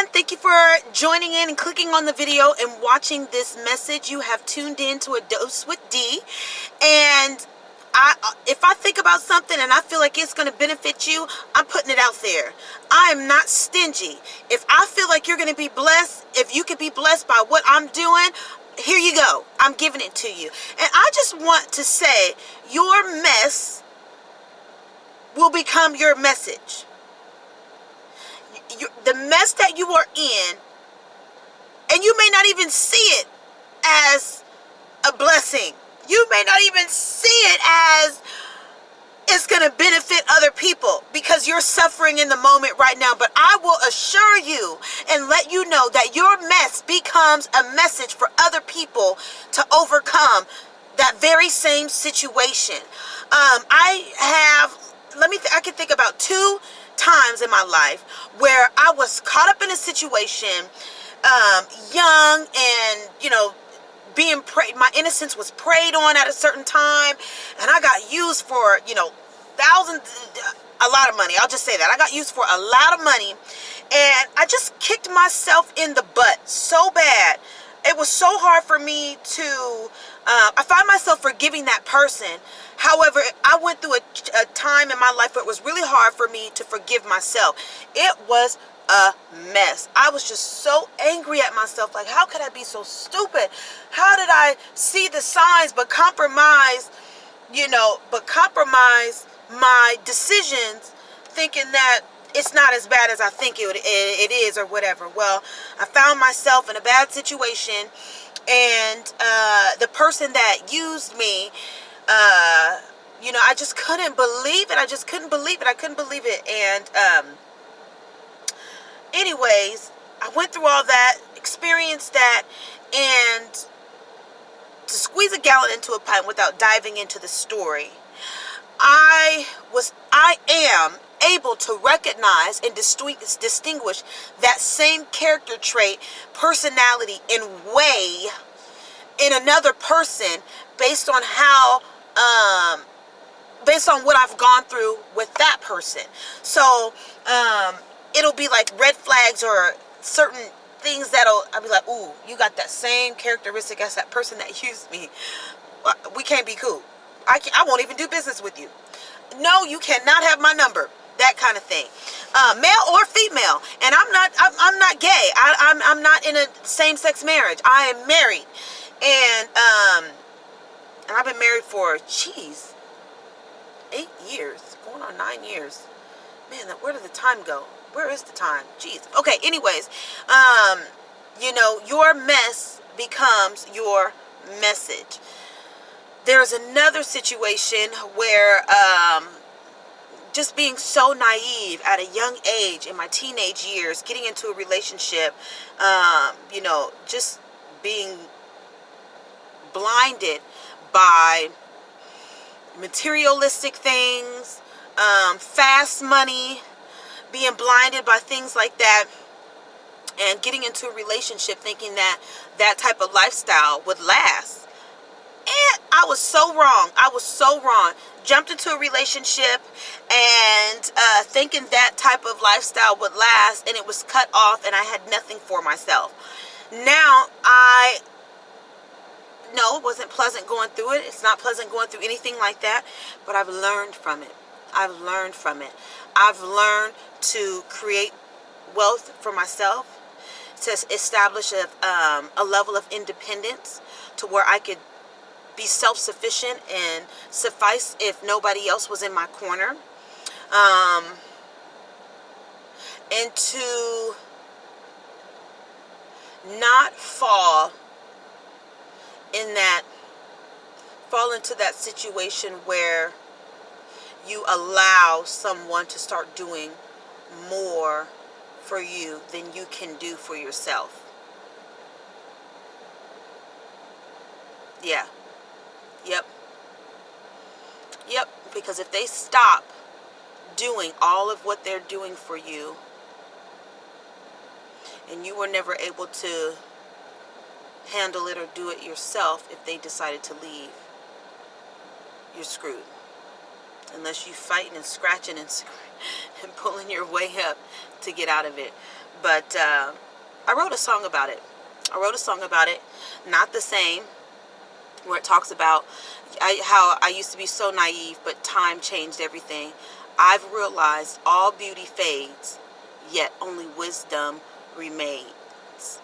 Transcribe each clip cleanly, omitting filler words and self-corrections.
everyone. Thank you for joining in and clicking on the video and watching this message. You have tuned in to A Dose with D. And if I think about something and I feel like it's going to benefit you, I'm putting it out there. I am not stingy. If I feel like you're going to be blessed, if you could be blessed by what I'm doing, here you go. I'm giving it to you. And I just want to say, your mess will become your message. The mess that you are in, and you may not even see it as a blessing. You may not even see it as it's going to benefit other people because you're suffering in the moment right now. But I will assure you and let you know that your mess becomes a message for other people to overcome that very same situation. I can think about 2 times in my life where I was caught up in a situation, young and, being preyed, my innocence was preyed on at a certain time, and I got used for, a lot of money. I'll just say that. I got used for a lot of money, and I just kicked myself in the butt so bad. It was so hard for me to, I find myself forgiving that person. However, I went through a time in my life where it was really hard for me to forgive myself. It was a mess. I was just so angry at myself. Like, how could I be so stupid? How did I see the signs but compromise my decisions, thinking that it's not as bad as I think it is or whatever. Well, I found myself in a bad situation, and the person that used me, I just couldn't believe it. I couldn't believe it. And anyways, I went through all that, experienced that, and to squeeze a gallon into a pint without diving into the story, I am able to recognize and distinguish that same character trait, personality, and way in another person based on what I've gone through with that person. So it'll be like red flags or certain things I'll be like, ooh, you got that same characteristic as that person that used me. We can't be cool. I won't even do business with you. No, you cannot have my number. That kind of thing. Male or female. And I'm not gay. I'm not in a same-sex marriage. I am married. And I've been married for 8 years. Going on 9 years. Man, where did the time go? Where is the time? Jeez. Okay, anyways. Your mess becomes your message. There's another situation where just being so naive at a young age, in my teenage years, getting into a relationship, just being blinded by materialistic things, fast money, being blinded by things like that, and getting into a relationship thinking that type of lifestyle would last. And I was so wrong. Jumped into a relationship and thinking that type of lifestyle would last, and it was cut off, and I had nothing for myself. Now, it wasn't pleasant going through it. It's not pleasant going through anything like that, but I've learned from it. I've learned to create wealth for myself, to establish a level of independence to where I could be self-sufficient and suffice if nobody else was in my corner, and to not fall into that situation where you allow someone to start doing more for you than you can do for yourself. Yeah. Yep, because if they stop doing all of what they're doing for you, and you were never able to handle it or do it yourself, if they decided to leave, you're screwed. Unless you fighting and scratching and pulling your way up to get out of it. But I wrote a song about it. Not the same, where it talks about how I used to be so naive, but time changed everything. I've realized all beauty fades, yet only wisdom remains.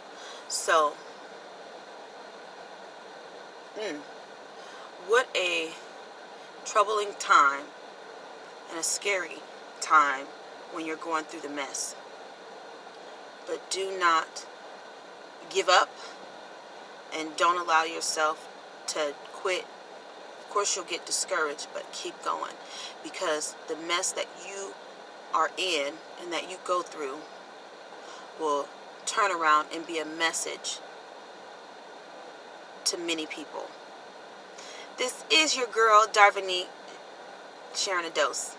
So, what a troubling time and a scary time when you're going through the mess. But do not give up, and don't allow yourself to quit. Of course, you'll get discouraged, but keep going, because the mess that you are in and that you go through will turn around and be a message to many people. This is your girl, Darvanique, sharing a dose.